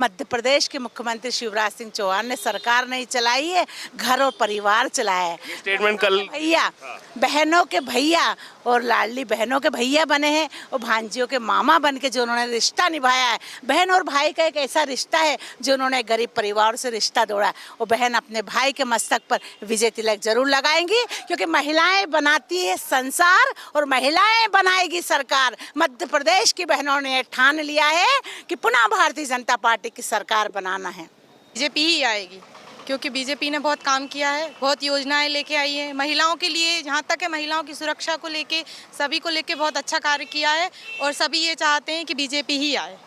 मध्य प्रदेश के मुख्यमंत्री शिवराज सिंह चौहान ने सरकार नहीं चलाई है, घर और परिवार चलाया है। स्टेटमेंट कल भैया, बहनों के भैया और लाडली बहनों के भैया बने हैं और भांजियों के मामा बन के जो उन्होंने रिश्ता निभाया है। बहन और भाई का एक ऐसा रिश्ता है जो उन्होंने गरीब परिवार से रिश्ता जोड़ा है। और बहन अपने भाई के मस्तक पर विजय तिलक जरूर लगाएंगी, क्योंकि महिलाएं बनाती है संसार और महिलाएं बनाएगी सरकार। मध्य प्रदेश की बहनों ने ठान लिया है कि पुनः भारतीय जनता पार्टी की सरकार बनाना है। बीजेपी ही आएगी, क्योंकि बीजेपी ने बहुत काम किया है, बहुत योजनाएं लेके आई है महिलाओं के लिए। जहाँ तक है महिलाओं की सुरक्षा को लेके, सभी को लेके बहुत अच्छा कार्य किया है और सभी ये चाहते हैं कि बीजेपी ही आए।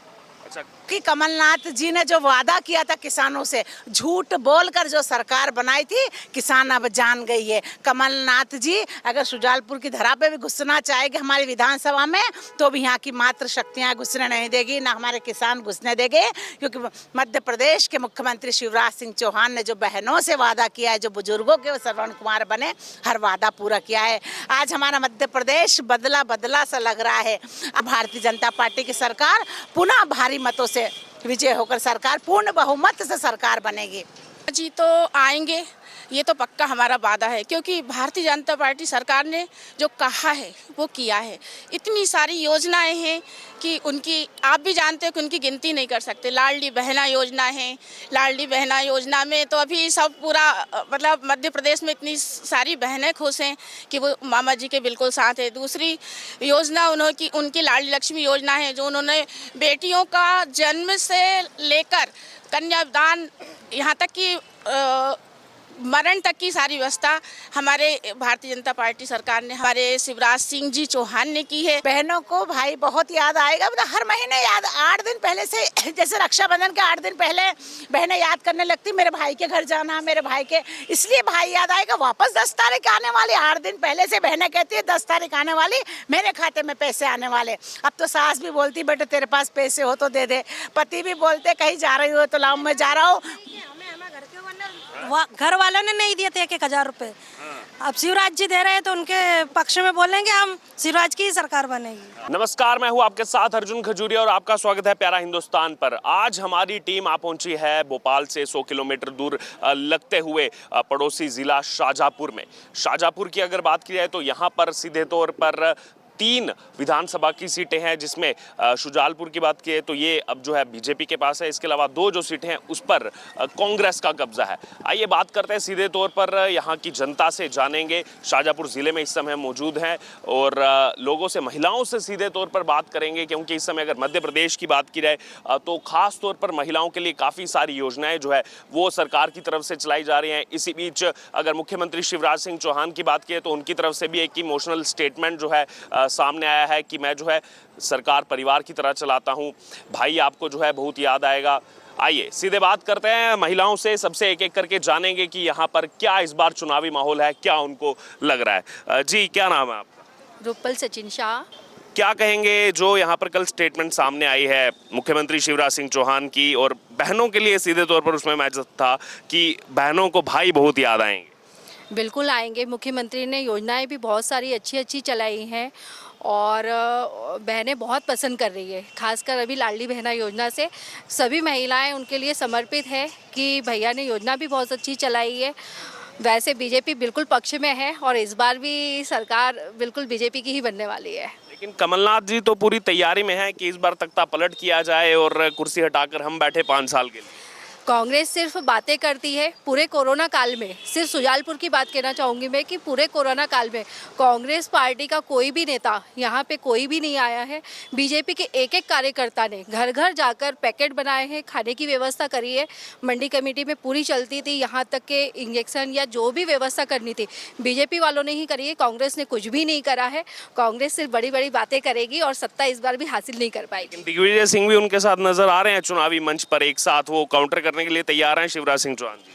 कि कमलनाथ जी ने जो वादा किया था किसानों से, झूठ बोलकर जो सरकार बनाई थी, किसान अब जान गई है। कमलनाथ जी अगर शुजालपुर की धरा पे भी घुसना चाहेंगे हमारी विधानसभा में, तो भी यहाँ की मात्र शक्तियाँ घुसने नहीं देगी, ना हमारे किसान घुसने देंगे। क्योंकि मध्य प्रदेश के मुख्यमंत्री शिवराज सिंह चौहान ने जो बहनों से वादा किया है, जो बुजुर्गों के श्रवण कुमार बने, हर वादा पूरा किया है। आज हमारा मध्य प्रदेश बदला बदला सा लग रहा है। अब भारतीय जनता पार्टी की सरकार पुनः भारी मतों से विजय होकर सरकार, पूर्ण बहुमत से सरकार बनेगी। जी तो आएंगे, ये तो पक्का हमारा वादा है, क्योंकि भारतीय जनता पार्टी सरकार ने जो कहा है वो किया है। इतनी सारी योजनाएं हैं कि उनकी आप भी जानते हो कि उनकी गिनती नहीं कर सकते। लाडली बहना योजना है, लाडली बहना योजना में तो अभी सब पूरा मतलब मध्य प्रदेश में इतनी सारी बहनें खुश हैं कि वो मामा जी के बिल्कुल साथ है। दूसरी योजना उनकी लाडली लक्ष्मी योजना है, जो उन्होंने बेटियों का जन्म से लेकर कन्यादान यहाँ तक कि मरण तक की सारी व्यवस्था हमारे भारतीय जनता पार्टी सरकार ने, हमारे शिवराज सिंह जी चौहान ने की है। बहनों को भाई बहुत याद आएगा, मतलब हर महीने याद। 8 दिन पहले से, जैसे रक्षाबंधन के 8 दिन पहले बहनें याद करने लगती, मेरे भाई के घर जाना, मेरे भाई के, इसलिए भाई याद आएगा। वापस 10 तारीख आने वाली, 8 दिन पहले से बहनें कहती है 10 तारीख आने वाली, मेरे खाते में पैसे आने वाले। अब तो सास भी बोलती बेटे तेरे पास पैसे हो तो दे दे, पति भी बोलते कहीं जा रही हो तो लाओ, मैं जा रहा हूँ। घर वालों ने नहीं दिए थे 1,000 रुपए, अब शिवराज जी दे रहे हैं तो उनके पक्ष में बोलेंगे, हम शिवराज की ही सरकार बनेगी। नमस्कार, मैं हूं आपके साथ अर्जुन खजूरिया और आपका स्वागत है प्यारा हिंदुस्तान पर। आज हमारी टीम आ पहुंची है भोपाल से 100 किलोमीटर दूर लगते हुए पड़ोसी जिला शाहजहांपुर में। शाहजहांपुर की अगर बात की जाए तो यहाँ पर सीधे तौर पर 3 विधानसभा की सीटें हैं, जिसमें शुजालपुर की बात की तो ये अब जो है बीजेपी के पास है। इसके अलावा 2 जो सीटें हैं उस पर कांग्रेस का कब्जा है। आइए बात करते हैं सीधे तौर पर यहाँ की जनता से, जानेंगे। शाहजहांपुर जिले में इस समय मौजूद हैं और लोगों से, महिलाओं से सीधे तौर पर बात करेंगे, क्योंकि इस समय अगर मध्य प्रदेश की बात की जाए तो खास तौर पर महिलाओं के लिए काफ़ी सारी योजनाएं जो है वो सरकार की तरफ से चलाई जा रही हैं। इसी बीच अगर मुख्यमंत्री शिवराज सिंह चौहान की बात की तो उनकी तरफ से भी एक इमोशनल स्टेटमेंट जो है सामने आया है कि मैं जो है सरकार परिवार की तरह चलाता हूं, भाई आपको जो है बहुत याद आएगा। आइए सीधे बात करते हैं महिलाओं से, सबसे एक एक करके जानेंगे कि यहाँ पर क्या इस बार चुनावी माहौल है, क्या उनको लग रहा है। जी क्या नाम है आपका? रूपल सचिन शाह। क्या कहेंगे जो यहाँ पर कल स्टेटमेंट सामने आई है मुख्यमंत्री शिवराज सिंह चौहान की, और बहनों के लिए सीधे तौर पर उसमें मैसेज था कि बहनों को भाई बहुत याद आएंगे? बिल्कुल आएंगे। मुख्यमंत्री ने योजनाएं भी बहुत सारी अच्छी अच्छी चलाई हैं और बहनें बहुत पसंद कर रही है। खासकर अभी लाडली बहना योजना से सभी महिलाएं उनके लिए समर्पित है कि भैया ने योजना भी बहुत अच्छी चलाई है। वैसे बीजेपी बिल्कुल पक्ष में है और इस बार भी सरकार बिल्कुल बीजेपी की ही बनने वाली है। लेकिन कमलनाथ जी तो पूरी तैयारी में है कि इस बार तख्ता पलट किया जाए और कुर्सी हटाकर हम बैठे 5 साल के लिए। कांग्रेस सिर्फ बातें करती है। पूरे कोरोना काल में, सिर्फ शुजालपुर की बात कहना चाहूँगी मैं कि पूरे कोरोना काल में कांग्रेस पार्टी का कोई भी नेता यहाँ पे कोई भी नहीं आया है। बीजेपी के एक एक कार्यकर्ता ने घर घर जाकर पैकेट बनाए हैं, खाने की व्यवस्था करी है। मंडी कमेटी में पूरी चलती थी, यहाँ तक के इंजेक्शन या जो भी व्यवस्था करनी थी बीजेपी वालों ने ही करी है। कांग्रेस ने कुछ भी नहीं करा है। कांग्रेस सिर्फ बड़ी बड़ी बातें करेगी और सत्ता इस बार भी हासिल नहीं कर पाएगी। दिग्विजय सिंह भी उनके साथ नजर आ रहे हैं चुनावी मंच पर, एक साथ वो काउंटर करने के लिए तैयार हैं शिवराज सिंह चौहान जी।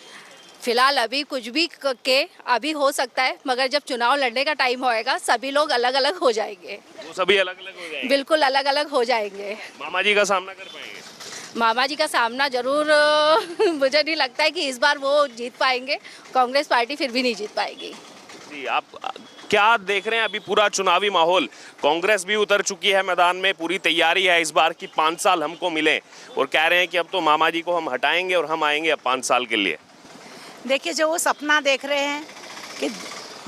फिलहाल अभी कुछ भी के अभी हो सकता है, मगर जब चुनाव लड़ने का टाइम होएगा सभी लोग अलग अलग हो जाएंगे। वो सभी अलग अलग हो जाएंगे? बिल्कुल अलग अलग हो जाएंगे। मामा जी का सामना कर पाएंगे? मामा जी का सामना जरूर मुझे नहीं लगता है कि इस बार वो जीत पाएंगे। कांग्रेस पार्टी फिर भी नहीं जीत पाएगी। जी आप क्या देख रहे हैं अभी पूरा चुनावी माहौल? कांग्रेस भी उतर चुकी है मैदान में, पूरी तैयारी है इस बार की 5 साल हमको मिले, और कह रहे हैं कि अब तो मामा जी को हम हटाएंगे और हम आएंगे अब 5 साल के लिए। देखिए, जो वो सपना देख रहे हैं कि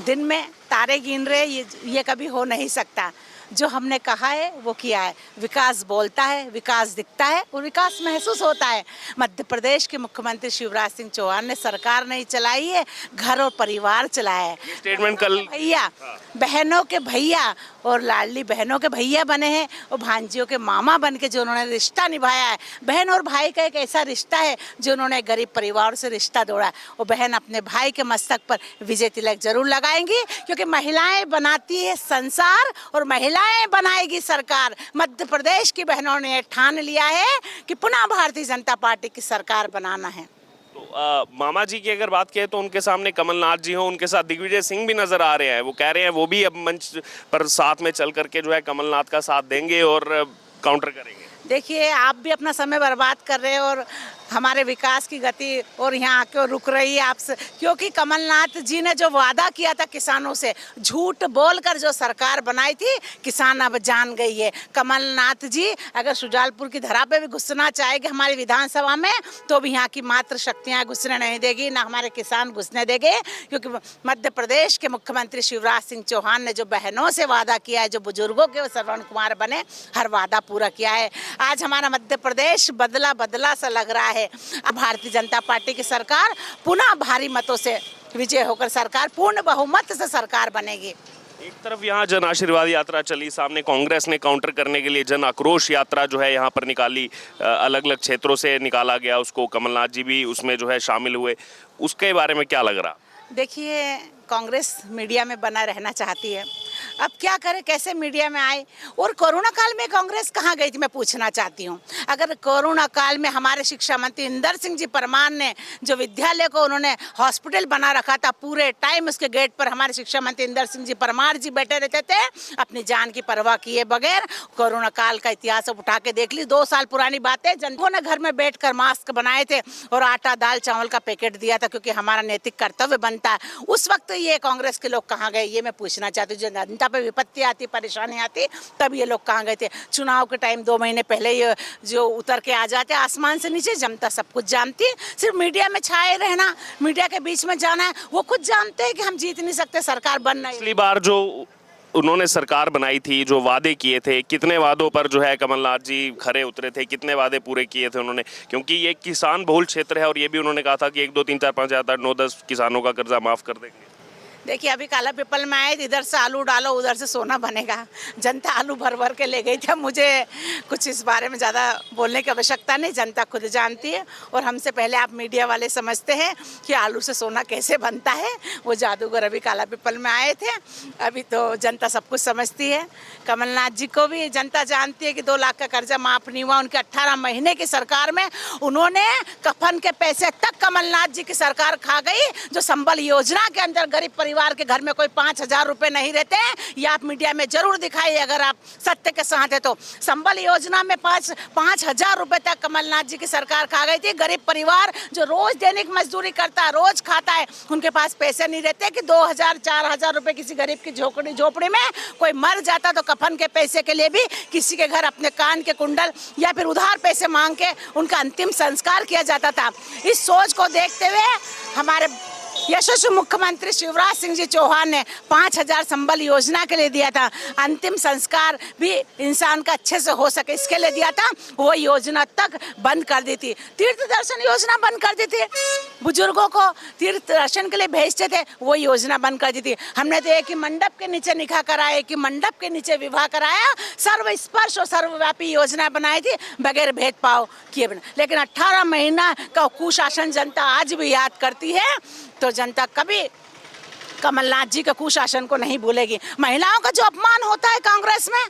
दिन में तारे गिन रहे, ये कभी हो नहीं सकता। जो हमने कहा है वो किया है। विकास बोलता है, विकास दिखता है और विकास महसूस होता है। मध्य प्रदेश के मुख्यमंत्री शिवराज सिंह चौहान ने सरकार नहीं चलाई है, घर और परिवार चलाया है। स्टेटमेंट कल भैया, बहनों के भैया और लाडली बहनों के भैया बने हैं और भांजियों के मामा बन के जो उन्होंने रिश्ता निभाया है। बहन और भाई का एक ऐसा रिश्ता है जो उन्होंने गरीब परिवार से रिश्ता जोड़ा है। और बहन अपने भाई के मस्तक पर विजय तिलक जरूर लगाएंगी, क्योंकि महिलाएं बनाती है संसार और महिलाएं बनाएगी सरकार। मध्य प्रदेश की बहनों ने ठान लिया है कि पुनः भारतीय जनता पार्टी की सरकार बनाना है। तो मामा जी की अगर बात करें तो उनके सामने कमलनाथ जी हो, उनके साथ दिग्विजय सिंह भी नजर आ रहे हैं। वो कह रहे हैं वो भी अब मंच पर साथ में चल करके जो है कमलनाथ का साथ देंगे और काउंटर करेंगे। देखिए, आप भी अपना समय बर्बाद कर रहे हैं और हमारे विकास की गति और यहाँ आके रुक रही है आपसे, क्योंकि कमलनाथ जी ने जो वादा किया था किसानों से, झूठ बोलकर जो सरकार बनाई थी, किसान अब जान गई है। कमलनाथ जी अगर शुजालपुर की धरा पे भी घुसना चाहेगी हमारी विधानसभा में, तो भी यहाँ की मात्र शक्तियाँ घुसने नहीं देगी, ना हमारे किसान घुसने देंगे। क्योंकि मध्य प्रदेश के मुख्यमंत्री शिवराज सिंह चौहान ने जो बहनों से वादा किया है, जो बुजुर्गों के श्रवण कुमार बने, हर वादा पूरा किया है। आज हमारा मध्य प्रदेश बदला बदला सा लग रहा है। अब भारतीय जनता पार्टी की सरकार पुनः भारी मतों से विजय होकर सरकार पूर्ण बहुमत से सरकार बनेगी। एक तरफ यहाँ जन आशीर्वाद यात्रा चली, सामने कांग्रेस ने काउंटर करने के लिए जन आक्रोश यात्रा जो है यहाँ पर निकाली, अलग अलग क्षेत्रों से निकाला गया उसको, कमलनाथ जी भी उसमें जो है शामिल हुए। उसके बारे में क्या लग रहा? देखिए, कांग्रेस मीडिया में बना रहना चाहती है। अब क्या करें, कैसे मीडिया में आए? और कोरोना काल में कांग्रेस कहाँ गई थी, मैं पूछना चाहती हूँ। अगर कोरोना काल में हमारे शिक्षा मंत्री इंदर सिंह जी परमार ने जो विद्यालय को उन्होंने हॉस्पिटल बना रखा था, पूरे टाइम उसके गेट पर हमारे शिक्षा मंत्री इंदर सिंह जी परमार जी बैठे रहते थे, अपनी जान की परवाह किए बगैर। कोरोना काल का इतिहास अब उठा के देख ली, 2 साल पुरानी बातें। जनता ने घर में बैठकर मास्क बनाए थे और आटा दाल चावल का पैकेट दिया था, क्योंकि हमारा नैतिक कर्तव्य बनता है। उस वक्त ये कांग्रेस के लोग कहाँ गए, ये मैं पूछना चाहती हूँ। जनता पे विपत्ति आती, परेशानी आती, तब ये लोग कहाँ गए थे? चुनाव के टाइम 2 महीने पहले ये जो उतर के आ जाते आसमान से नीचे, जनता सब कुछ जानती है। सिर्फ मीडिया में छाए रहना, मीडिया के बीच में जाना है, वो खुद जानते हैं कि हम जीत नहीं सकते, सरकार बन नहीं। पिछली बार जो उन्होंने सरकार बनाई थी, जो वादे किए थे, कितने वादों पर जो है कमलनाथ जी खरे उतरे थे, कितने वादे पूरे किए थे उन्होंने? क्योंकि ये किसान बहुल क्षेत्र है और ये भी उन्होंने कहा था कि 1 2 3 4 5 7 8 9 10 किसानों का कर्जा माफ कर देंगे। देखिए, अभी काला पीपल में आए, इधर से आलू डालो उधर से सोना बनेगा। जनता आलू भर भर के ले गई थी। मुझे कुछ इस बारे में ज़्यादा बोलने की आवश्यकता नहीं, जनता खुद जानती है। और हमसे पहले आप मीडिया वाले समझते हैं कि आलू से सोना कैसे बनता है। वो जादूगर अभी काला पीपल में आए थे, अभी तो जनता सब कुछ समझती है। कमलनाथ जी को भी जनता जानती है कि 2 लाख का कर्जा माफ़ नहीं हुआ उनके 18 महीने की सरकार में। उन्होंने कफन के पैसे तक कमलनाथ जी की सरकार खा गई। जो संबल योजना के अंदर गरीब परिवार के घर में कोई 5,000 रुपए नहीं रहते हैं, ये आप मीडिया में जरूर दिखाइए अगर आप सत्य के साथ है तो। संबल योजना में 5,000 रुपए तक कमलनाथ जी की सरकार खा गई थी। गरीब परिवार जो रोज दैनिक मजदूरी करता है, रोज खाता है, उनके पास पैसे नहीं रहते कि 2,000 4,000 रुपए किसी गरीब की झोपड़ी में कोई मर जाता तो कफन के पैसे के लिए भी किसी के घर अपने कान के कुंडल या फिर उधार पैसे मांग के उनका अंतिम संस्कार किया जाता था। इस सोच को देखते हुए हमारे यशस्वी मुख्यमंत्री शिवराज सिंह जी चौहान ने 5,000 संबल योजना के लिए दिया था। अंतिम संस्कार भी इंसान का अच्छे से हो सके इसके लिए दिया था। वो योजना तक बंद कर दी थी। तीर्थ दर्शन योजना बंद कर दी थी, बुजुर्गों को तीर्थ दर्शन के लिए भेजते थे, वो योजना बंद कर दी थी। हमने तो एक ही मंडप के नीचे निकाह कराया, एक ही मंडप के नीचे विवाह कराया, सर्वस्पर्श और सर्वव्यापी योजना बनाई थी बगैर भेदभाव किए बिना। लेकिन 18 महीना का कुशासन जनता आज भी याद करती है, तो जनता कभी कमलनाथ जी के कुशासन को नहीं भूलेगी। महिलाओं का जो अपमान होता है कांग्रेस में,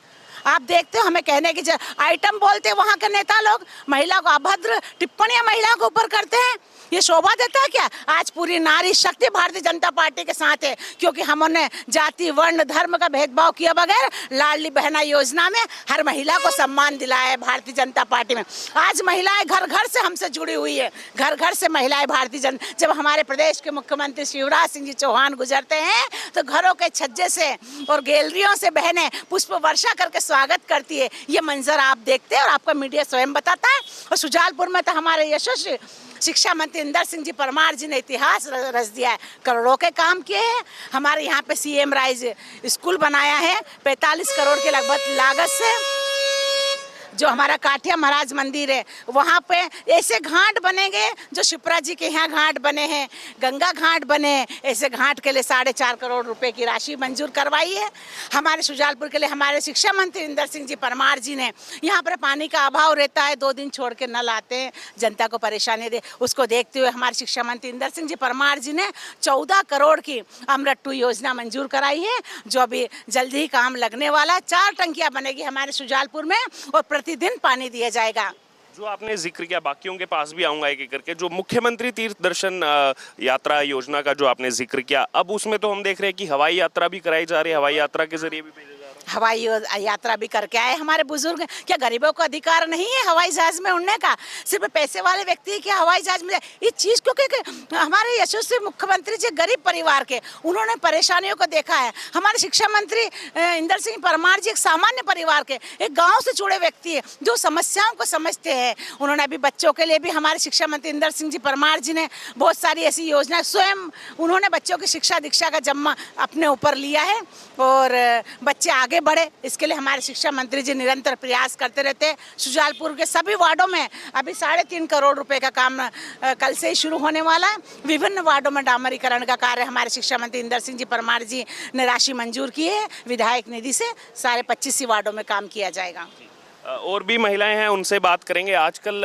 आप देखते हो हमें कहने की आइटम बोलते वहाँ के नेता लोग, महिला को अभद्र टिप्पणियां महिला के ऊपर करते हैं। ये शोभा देता है क्या? आज पूरी नारी शक्ति भारतीय जनता पार्टी के साथ है, क्योंकि हमने जाति वर्ण धर्म का भेदभाव किए बगैर लाडली बहना योजना में हर महिला को सम्मान दिलाया है भारतीय जनता पार्टी में। आज महिलाएं घर घर से हमसे जुड़ी हुई है, घर घर से महिलाएं भारतीय जब हमारे प्रदेश के मुख्यमंत्री शिवराज सिंह जी चौहान गुजरते हैं तो घरों के छज्जे से और गैलरियों से बहनें पुष्प वर्षा करके स्वागत करती है। ये मंजर आप देखते हैं और आपका मीडिया स्वयं बताता है। और सुजालपुर में तो हमारे यशस्वी शिक्षा मंत्री इंदर सिंह जी परमार जी ने इतिहास रच दिया है, करोड़ों के काम किए हैं। हमारे यहाँ पे CM राइज स्कूल बनाया है 45 करोड़ के लगभग लागत से। जो हमारा काठिया महाराज मंदिर है वहाँ पे ऐसे घाट बनेंगे जो शिप्रा जी के यहाँ घाट बने हैं, गंगा घाट बने, ऐसे घाट के लिए 4.5 करोड़ रुपए की राशि मंजूर करवाई है। हमारे सुजालपुर के लिए हमारे शिक्षा मंत्री इंदर सिंह जी परमार जी ने, यहाँ पर पानी का अभाव रहता है, 2 दिन छोड़ के नल आते हैं, जनता को परेशानी दे, उसको देखते हुए हमारे शिक्षा मंत्री इंदर सिंह जी परमार जी ने 14 करोड़ की अमृत 2 योजना मंजूर कराई है, जो अभी जल्दी ही काम लगने वाला है। 4 टंकियाँ बनेगी हमारे सुजालपुर में और प्रतिदिन पानी दिया जाएगा। जो आपने जिक्र किया, बाकियों के पास भी आऊंगा एक एक करके, जो मुख्यमंत्री तीर्थ दर्शन यात्रा योजना का जो आपने जिक्र किया, अब उसमें तो हम देख रहे हैं कि हवाई यात्रा भी कराई जा रही है, हवाई यात्रा के जरिए भी भेजा जा रहा है। हवाई यात्रा भी करके आए हमारे बुजुर्ग। क्या गरीबों को अधिकार नहीं है हवाई जहाज में उड़ने का? सिर्फ पैसे वाले व्यक्ति क्या हवाई जहाज में? इस चीज़ क्योंकि हमारे यशस्वी मुख्यमंत्री जी गरीब परिवार के, उन्होंने परेशानियों को देखा है। हमारे शिक्षा मंत्री इंदर सिंह परमार जी एक सामान्य परिवार के, एक गाँव से जुड़े व्यक्ति है जो समस्याओं को समझते हैं। उन्होंने अभी बच्चों के लिए भी, हमारे शिक्षा मंत्री इंदर सिंह जी परमार जी ने बहुत सारी ऐसी योजना स्वयं उन्होंने बच्चों की शिक्षा दीक्षा का जिम्मा अपने ऊपर लिया है और बच्चे आगे बढ़े, इसके लिए हमारे शिक्षा मंत्री जी निरंतर प्रयास करते रहते हैं। सुजालपुर के सभी वार्डों में अभी 3.5 करोड़ रुपए का काम कल से ही शुरू होने वाला है। विभिन्न वार्डों में डामरीकरण का कार्य हमारे शिक्षा मंत्री इंदर सिंह जी परमार जी ने राशि मंजूर की है विधायक निधि से। सारे 25 वार्डों में काम किया जाएगा। और भी महिलाएं हैं, उनसे बात करेंगे। आजकल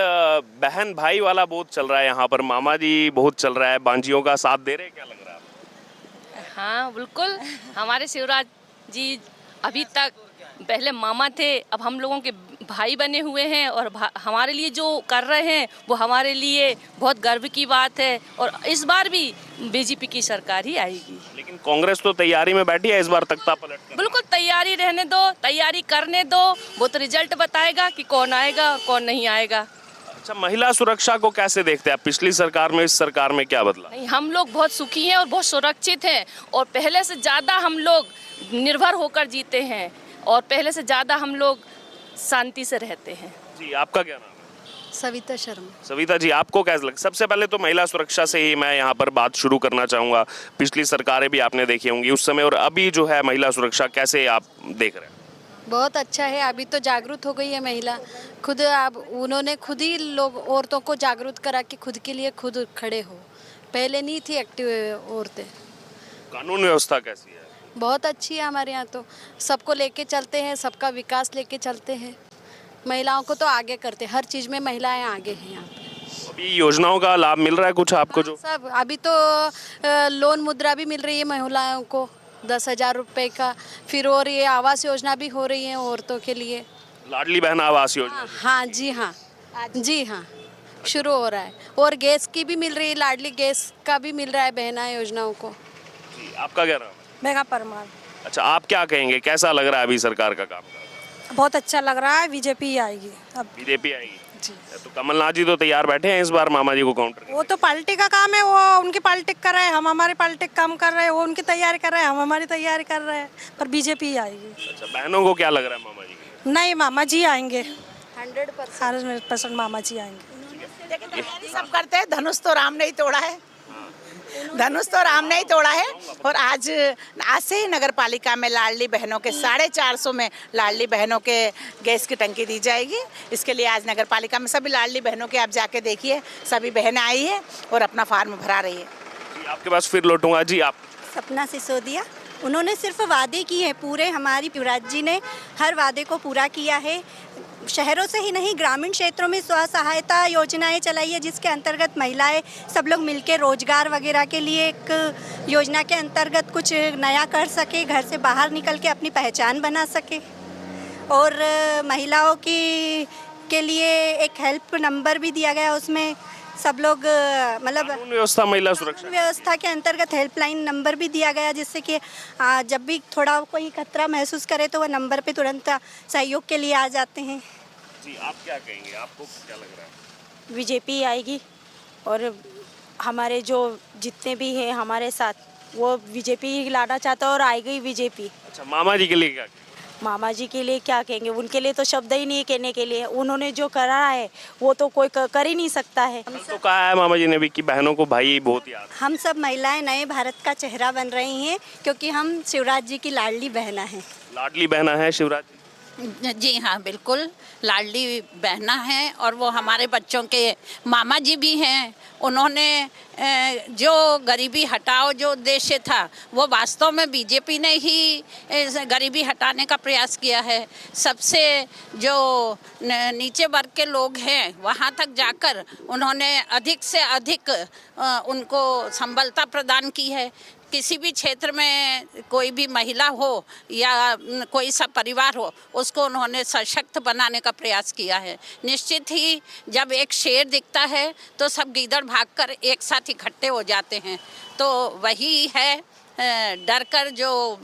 बहन भाई वाला बहुत चल रहा है, यहाँ पर मामा जी बहुत चल रहा है, बांजियों का साथ दे रहे हैं, क्या लग रहा है आपको? हाँ बिल्कुल, हमारे शिवराज जी अभी तक पहले मामा थे, अब हम लोगों के भाई बने हुए हैं और हमारे लिए जो कर रहे हैं वो हमारे लिए बहुत गर्व की बात है। और इस बार भी बीजेपी की सरकार ही आएगी। लेकिन कांग्रेस तो तैयारी में बैठी है इस बार तख्ता पलट कर। बिल्कुल तैयारी रहने दो, तैयारी करने दो, वो तो रिजल्ट बताएगा कि कौन आएगा और कौन नहीं आएगा। अच्छा, महिला सुरक्षा को कैसे देखते हैं आप? पिछली सरकार में इस सरकार में क्या बदला? नहीं, हम लोग बहुत सुखी हैं और बहुत सुरक्षित हैं और पहले से ज़्यादा हम लोग निर्भर होकर जीते हैं और पहले से ज़्यादा हम लोग शांति से रहते हैं। जी, आपका क्या नाम है? सविता शर्मा। सविता जी, आपको कैसा लगा? सबसे पहले तो महिला सुरक्षा से ही मैं यहाँ पर बात शुरू करना चाहूँगा। पिछली सरकारें भी आपने देखी होंगी उस समय, और अभी जो है महिला सुरक्षा कैसे आप देख रहे हैं? बहुत अच्छा है, अभी तो जागरूक हो गई है महिला खुद। अब उन्होंने खुद ही लोग औरतों को जागरूक करा कि खुद के लिए खुद खड़े हो। पहले नहीं थी एक्टिव औरतें। कानून व्यवस्था कैसी है? बहुत अच्छी है हमारे यहाँ, तो सबको लेके चलते हैं, सबका विकास लेके चलते हैं। महिलाओं को तो आगे करते हैं, हर चीज़ में महिलाएं आगे हैं यहाँ पे। अभी योजनाओं का लाभ मिल रहा है कुछ आपको? जो सब अभी तो लोन मुद्रा भी मिल रही है महिलाओं को 10,000 रुपए का, फिर और ये आवास योजना भी हो रही है औरतों के लिए। लाडली बहन आवास योजना? हाँ जी हाँ, जी हाँ, शुरू हो रहा है। और गैस की भी मिल रही है, लाडली गैस का भी मिल रहा है बहना योजनाओं को। जी, आपका क्या नाम है? मेघा परमार। अच्छा, आप क्या कहेंगे, कैसा लग रहा है अभी सरकार का काम? बहुत अच्छा लग रहा है, बीजेपी आएगी अब। बीजेपी आएगी जी। तो कमलनाथ जी तो तैयार बैठे हैं इस बार मामा जी को काउंटर। वो तो पॉलिटिक का काम है, वो उनकी पॉलिटिक कर रहे हैं, हम हमारी पॉलिटिक काम कर रहे हैं। वो उनकी तैयारी कर रहे हैं, हम हमारी तैयारी कर रहे हैं, पर बीजेपी आएगी। अच्छा, बहनों को क्या लग रहा है मामा जी के? नहीं, मामा जी आएंगे 100% मामा जी आएंगे। लेकिन तैयारी सब करते हैं, धनुष तो राम ने ही तोड़ा है, धनुष तो राम ने ही तोड़ा है। और आज से ही नगर पालिका में लाडली बहनों के 450 में लाडली बहनों के गैस की टंकी दी जाएगी। इसके लिए आज नगर पालिका में सभी लाडली बहनों के आप जाके देखिए, सभी बहनें आई है और अपना फार्म भरा रही है। जी, आपके पास फिर लौटूंगा। जी, आप? सपना सिसोदिया। उन्होंने सिर्फ वादे किए हैं पूरे, हमारी युवराज जी ने हर वादे को पूरा किया है। शहरों से ही नहीं, ग्रामीण क्षेत्रों में स्व सहायता योजनाएं चलाई है, जिसके अंतर्गत महिलाएं सब लोग मिलकर रोजगार वगैरह के लिए एक योजना के अंतर्गत कुछ नया कर सके, घर से बाहर निकल के अपनी पहचान बना सके। और महिलाओं की के लिए एक हेल्प नंबर भी दिया गया, उसमें सब लोग मतलब कानून व्यवस्था महिला सुरक्षा व्यवस्था के अंतर्गत हेल्पलाइन नंबर भी दिया गया, जिससे कि जब भी थोड़ा कोई खतरा महसूस करे तो वह नंबर पे तुरंत सहयोग के लिए आ जाते हैं। जी, आप क्या कहेंगे, आपको क्या लग रहा है? बीजेपी आएगी और हमारे जो जितने भी हैं हमारे साथ वो बीजेपी ही लाना चाहता है और आएगी बीजेपी। अच्छा, मामा जी के लिए क्या कहेंगे? मामा जी के लिए क्या कहेंगे, उनके लिए तो शब्द ही नहीं है कहने के लिए। उन्होंने जो करा है वो तो कोई कर ही नहीं सकता है। कल तो कहा है मामा जी ने भी कि बहनों को भाई बहुत याद है। हम सब महिलाएं नए भारत का चेहरा बन रही हैं, क्योंकि हम शिवराज जी की लाडली बहना हैं। लाडली बहना है शिवराज जी। जी हाँ, बिल्कुल लाडली बहना है और वो हमारे बच्चों के मामा जी भी हैं। उन्होंने जो गरीबी हटाओ जो उद्देश्य था वो वास्तव में बीजेपी ने ही गरीबी हटाने का प्रयास किया है। सबसे जो नीचे वर्ग के लोग हैं वहाँ तक जाकर उन्होंने अधिक से अधिक उनको संबलता प्रदान की है। किसी भी क्षेत्र में कोई भी महिला हो या कोई सा परिवार हो, उसको उन्होंने सशक्त बनाने का प्रयास किया है। निश्चित ही जब एक शेर दिखता है तो सब गीदड़ भागकर एक साथ इकट्ठे हो जाते हैं, तो वही है डर कर जो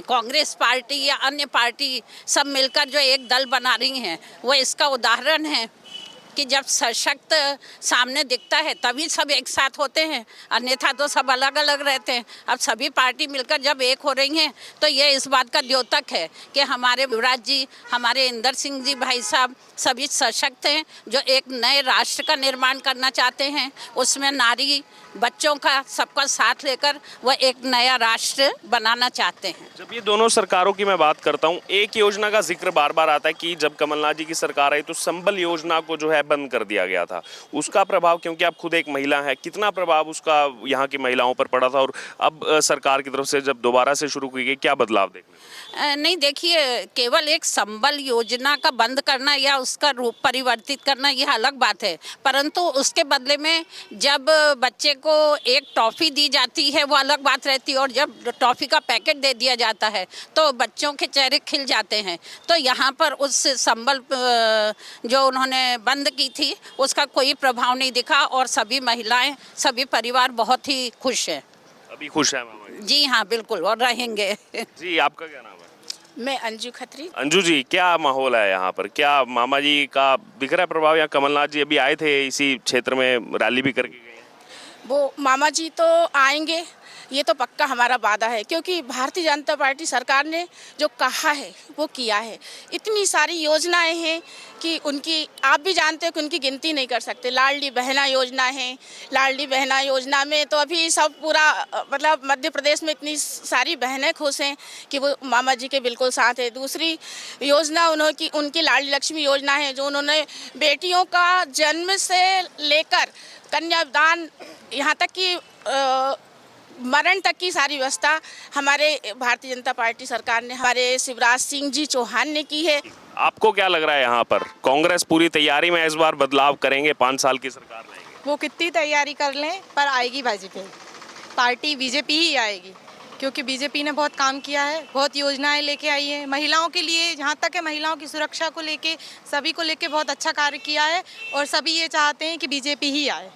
कांग्रेस पार्टी या अन्य पार्टी सब मिलकर जो एक दल बना रही हैं, वो इसका उदाहरण है कि जब सशक्त सामने दिखता है तभी सब एक साथ होते हैं, अन्यथा तो सब अलग अलग रहते हैं। अब सभी पार्टी मिलकर जब एक हो रही हैं तो ये इस बात का द्योतक है कि हमारे युवराज जी, हमारे इंदर सिंह जी भाई साहब सभी सशक्त हैं, जो एक नए राष्ट्र का निर्माण करना चाहते हैं। उसमें नारी बच्चों का सबका साथ लेकर वह एक नया राष्ट्र बनाना चाहते हैं। जब ये दोनों सरकारों की मैं बात करता हूँ, एक योजना का जिक्र बार बार आता है कि जब कमलनाथ जी की सरकार आई तो संबल योजना को जो है बंद कर दिया गया था। उसका प्रभाव, क्योंकि आप खुद एक महिला हैं, कितना प्रभाव उसका यहाँ की महिलाओं पर पड़ा था और अब सरकार की तरफ से जब दोबारा से शुरू की गई, क्या बदलाव देखने? नहीं, देखिए, केवल एक संबल योजना का बंद करना या उसका रूप परिवर्तित करना यह अलग बात है, परंतु उसके बदले में जब बच्चे को एक टॉफ़ी दी जाती है वो अलग बात रहती है, और जब टॉफ़ी का पैकेट दे दिया जाता है तो बच्चों के चेहरे खिल जाते हैं। तो यहाँ पर उस संबल जो उन्होंने बंद की थी उसका कोई प्रभाव नहीं दिखा और सभी महिलाएं, सभी परिवार बहुत ही खुश हैं। अभी खुश है मामा जी? जी हाँ, बिल्कुल, और रहेंगे। जी, आपका क्या नाम है? मैं अंजू खत्री। अंजू जी, क्या माहौल है यहाँ पर? क्या मामा जी का दिख रहा है प्रभाव? या कमलनाथ जी अभी आए थे इसी क्षेत्र में, रैली भी करके गए? वो मामा जी तो आएंगे, ये तो पक्का हमारा वादा है, क्योंकि भारतीय जनता पार्टी सरकार ने जो कहा है वो किया है। इतनी सारी योजनाएं हैं कि उनकी आप भी जानते हो कि उनकी गिनती नहीं कर सकते। लाडली बहना योजना है, लाडली बहना योजना में तो अभी सब पूरा मतलब मध्य प्रदेश में इतनी सारी बहनें खुश हैं कि वो मामा जी के बिल्कुल साथ है। दूसरी योजना उनकी लाडली लक्ष्मी योजना है, जो उन्होंने बेटियों का जन्म से लेकर कन्यादान यहाँ तक कि मरण तक की सारी व्यवस्था हमारे भारतीय जनता पार्टी सरकार ने, हमारे शिवराज सिंह जी चौहान ने की है। आपको क्या लग रहा है यहाँ पर? कांग्रेस पूरी तैयारी में इस बार बदलाव करेंगे, 5 साल की सरकार लाएंगे? वो कितनी तैयारी कर लें पर आएगी बीजेपी, पार्टी बीजेपी ही आएगी, क्योंकि बीजेपी ने बहुत काम किया है, बहुत योजनाएं लेके आई है महिलाओं के लिए। जहाँ तक है महिलाओं की सुरक्षा को लेके, सभी को लेके बहुत अच्छा कार्य किया है और सभी ये चाहते हैं कि बीजेपी ही आए।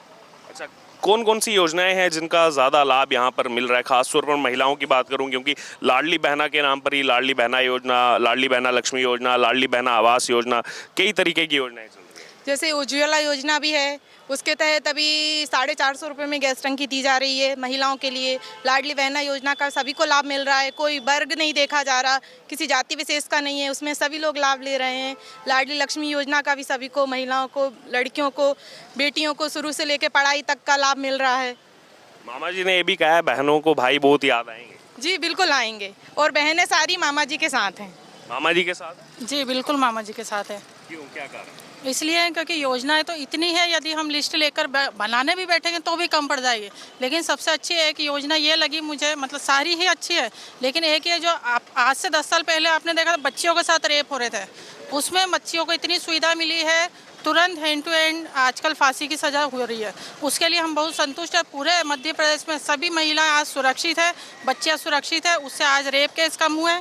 अच्छा, कौन कौन सी योजनाएं हैं जिनका ज़्यादा लाभ यहाँ पर मिल रहा है? खासतौर पर महिलाओं की बात करूँ, क्योंकि लाडली बहना के नाम पर ही लाडली बहना योजना, लाडली बहना लक्ष्मी योजना, लाडली बहना आवास योजना, कई तरीके की योजनाएं चल रही हैं। जैसे उज्ज्वला योजना भी है, उसके तहत अभी 450 रुपये में गैस टंकी दी जा रही है महिलाओं के लिए। लाडली बहना योजना का सभी को लाभ मिल रहा है, कोई वर्ग नहीं देखा जा रहा, किसी जाति विशेष का नहीं है, उसमें सभी लोग लाभ ले रहे हैं। लाडली लक्ष्मी योजना का भी सभी को, महिलाओं को, लड़कियों को, बेटियों को शुरू से लेकर पढ़ाई तक का लाभ मिल रहा है। मामा जी ने ये भी कहा है बहनों को भाई बहुत याद आएंगे। जी बिल्कुल आएंगे, और बहनें सारी मामा जी के साथ हैं। मामा जी के साथ? जी बिल्कुल मामा जी के साथ है। क्यों, क्या कारण? इसलिए क्योंकि योजनाएं तो इतनी है, यदि हम लिस्ट लेकर बनाने भी बैठेंगे तो भी कम पड़ जाएगी। लेकिन सबसे अच्छी एक योजना ये लगी मुझे, मतलब सारी ही अच्छी है, लेकिन एक ये जो आज से 10 साल पहले आपने देखा था बच्चियों के साथ रेप हो रहे थे, उसमें बच्चियों को इतनी सुविधा मिली है, तुरंत हैंड टू हैंड आजकल फांसी की सज़ा हो रही है। उसके लिए हम बहुत संतुष्ट हैं। पूरे मध्य प्रदेश में सभी महिलाएं आज सुरक्षित है, बच्चियाँ सुरक्षित है, उससे आज रेप केस कम हुए,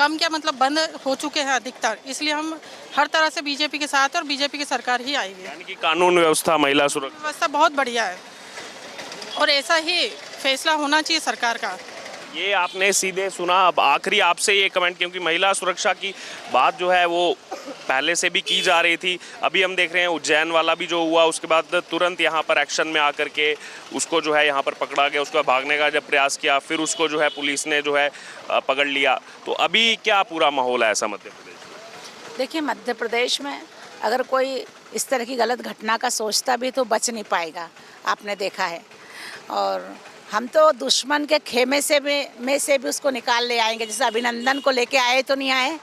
कम क्या मतलब बंद हो चुके हैं अधिकतर, इसलिए हम हर तरह से बीजेपी के साथ हैं और बीजेपी की सरकार ही आएगी। यानी कि कानून व्यवस्था, महिला सुरक्षा व्यवस्था बहुत बढ़िया है और ऐसा ही फैसला होना चाहिए सरकार का। ये आपने सीधे सुना। अब आखिरी आपसे ये कमेंट, क्योंकि महिला सुरक्षा की बात जो है वो पहले से भी की जा रही थी। अभी हम देख रहे हैं उज्जैन वाला भी जो हुआ, उसके बाद तुरंत यहाँ पर एक्शन में आकर के उसको जो है यहाँ पर पकड़ा गया। उसका भागने का जब प्रयास किया, फिर उसको जो है पुलिस ने जो है पकड़ लिया। तो अभी क्या पूरा माहौल है ऐसा मध्य प्रदेश में? देखिए, मध्य प्रदेश में अगर कोई इस तरह की गलत घटना का सोचता भी तो बच नहीं पाएगा, आपने देखा है। और हम तो दुश्मन के खेमे से भी उसको निकाल ले आएंगे। जैसे अभिनंदन को लेके आए तो नहीं आए,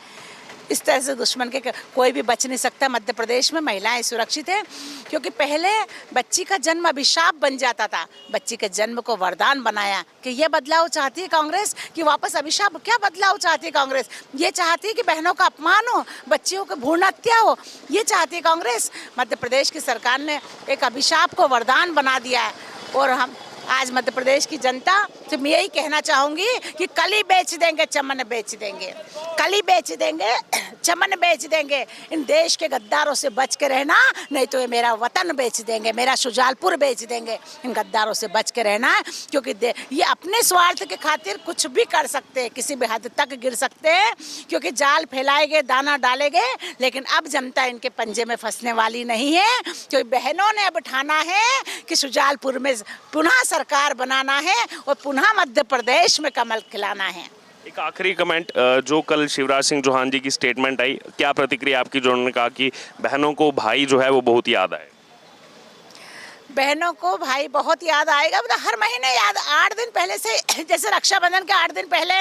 इस तरह से दुश्मन के कोई भी बच नहीं सकता। मध्य प्रदेश में महिलाएं सुरक्षित हैं, क्योंकि पहले बच्ची का जन्म अभिशाप बन जाता था, बच्ची के जन्म को वरदान बनाया। कि ये बदलाव चाहती है कांग्रेस कि वापस अभिशाप? क्या बदलाव चाहती है कांग्रेस? ये चाहती है कि बहनों का अपमान हो, बच्चियों को भ्रूण हत्या हो, ये चाहती है कांग्रेस। मध्य प्रदेश की सरकार ने एक अभिशाप को वरदान बना दिया है। और हम आज मध्य प्रदेश की जनता से मैं यही कहना चाहूँगी कि कली बेच देंगे, चमन बेच देंगे, कली बेच देंगे, चमन बेच देंगे। इन देश के गद्दारों से बच के रहना, नहीं तो ये मेरा वतन बेच देंगे, मेरा शुजालपुर बेच देंगे। इन गद्दारों से बच के रहना है, क्योंकि ये अपने स्वार्थ के खातिर कुछ भी कर सकते हैं, किसी भी हद तक गिर सकते हैं, क्योंकि जाल फैलाएंगे, दाना डालेंगे। लेकिन अब जनता इनके पंजे में फंसने वाली नहीं है, क्योंकि बहनों ने अब ठाना है कि शुजालपुर में पुनः सरकार बनाना है और पुनः मध्य प्रदेश में कमल खिलाना है। एक आखिरी कमेंट, जो कल शिवराज सिंह चौहान जी की स्टेटमेंट आई, क्या प्रतिक्रिया आपकी? जो उन्होंने कहा कि बहनों को भाई जो है वो बहुत याद आए। बहनों को भाई बहुत याद आएगा, मतलब हर महीने याद। 8 दिन पहले से, जैसे रक्षाबंधन के 8 दिन पहले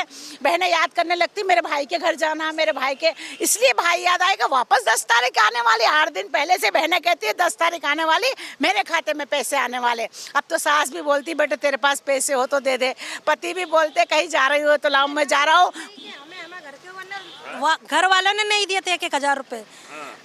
बहनें याद करने लगती, मेरे भाई के घर जाना, मेरे भाई के, इसलिए भाई याद आएगा। वापस 10 तारीख आने वाली, 8 दिन पहले से बहनें कहती है 10 तारीख आने वाली, मेरे खाते में पैसे आने वाले। अब तो सास भी बोलती बेटे तेरे पास पैसे हो तो दे दे, पति भी बोलते कहीं जा रही हो तो लाओ, मैं जा रहा हूँ। घर वालों ने नहीं दिए थे 1,000 रुपए,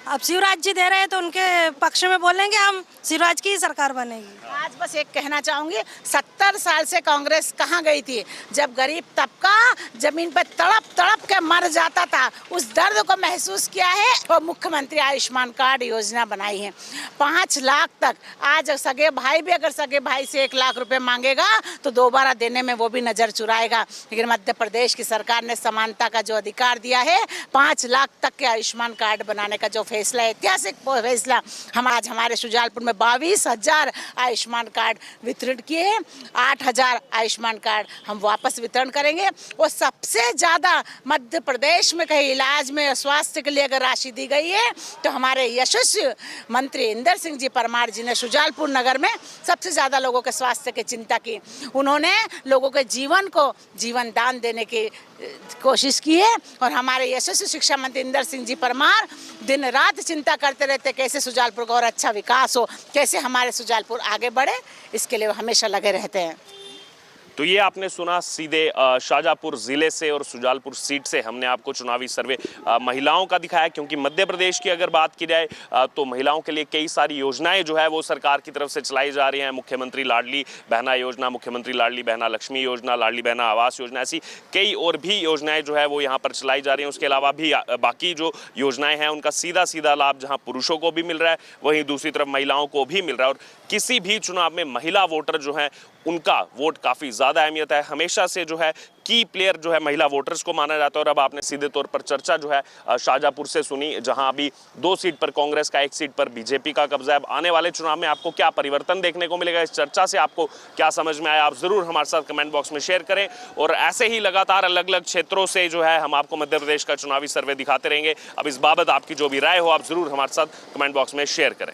अब शिवराज जी दे रहे हैं तो उनके पक्ष में बोलेंगे, हम शिवराज की ही सरकार बनेगी। आज बस एक कहना चाहूंगी, 70 साल से कांग्रेस कहाँ गई थी? जब गरीब तबका जमीन पर तड़प तड़प के मर जाता था, उस दर्द को महसूस किया है और मुख्यमंत्री आयुष्मान कार्ड योजना बनाई है। 5 लाख तक। आज सगे भाई भी अगर सगे भाई से 1 लाख रुपए मांगेगा तो दोबारा देने में वो भी नजर चुराएगा। लेकिन मध्य प्रदेश की सरकार ने समानता का जो अधिकार दिया है, 5 लाख तक के आयुष्मान कार्ड बनाने का जो फैसला, ऐतिहासिक फैसला, हम आज हमारे शुजालपुर में 22,000 आयुष्मान कार्ड वितरण किए हैं। 8,000 आयुष्मान कार्ड हम वापस वितरण करेंगे। और सबसे ज़्यादा मध्य प्रदेश में कहीं इलाज में, स्वास्थ्य के लिए अगर राशि दी गई है तो हमारे यशस्वी मंत्री इंदर सिंह जी परमार जी ने शुजालपुर नगर में सबसे ज़्यादा लोगों के स्वास्थ्य की चिंता की। उन्होंने लोगों के जीवन को जीवन दान देने की कोशिश की है। और हमारे यशस्वी शिक्षा मंत्री इंदर सिंह जी परमार दिन रात चिंता करते रहते कैसे शुजालपुर का और अच्छा विकास हो, कैसे हमारे शुजालपुर आगे बढ़े, इसके लिए वो हमेशा लगे रहते हैं। तो ये आपने सुना सीधे शाजापुर जिले से और शुजालपुर सीट से हमने आपको चुनावी सर्वे महिलाओं का दिखाया, क्योंकि मध्य प्रदेश की अगर बात की जाए तो महिलाओं के लिए कई सारी योजनाएं जो है वो सरकार की तरफ से चलाई जा रही हैं। मुख्यमंत्री लाडली बहना योजना, मुख्यमंत्री लाडली बहना लक्ष्मी योजना, लाडली बहना आवास योजना, ऐसी कई और भी योजनाएं जो है वो यहाँ पर चलाई जा रही हैं। उसके अलावा भी बाकी जो योजनाएं हैं उनका सीधा सीधा लाभ जहाँ पुरुषों को भी मिल रहा है, वहीं दूसरी तरफ महिलाओं को भी मिल रहा है। और किसी भी चुनाव में महिला वोटर जो है उनका वोट काफ़ी ज़्यादा अहमियत है। हमेशा से जो है की प्लेयर जो है महिला वोटर्स को माना जाता है। और अब आपने सीधे तौर पर चर्चा जो है शाजापुर से सुनी, जहां अभी 2 सीट पर कांग्रेस का, 1 सीट पर बीजेपी का कब्जा है। अब आने वाले चुनाव में आपको क्या परिवर्तन देखने को मिलेगा, इस चर्चा से आपको क्या समझ में आया, आप जरूर हमारे साथ कमेंट बॉक्स में शेयर करें। और ऐसे ही लगातार अलग अलग क्षेत्रों से जो है हम आपको मध्य प्रदेश का चुनावी सर्वे दिखाते रहेंगे। अब इस बाबत आपकी जो भी राय हो आप जरूर हमारे साथ कमेंट बॉक्स में शेयर करें।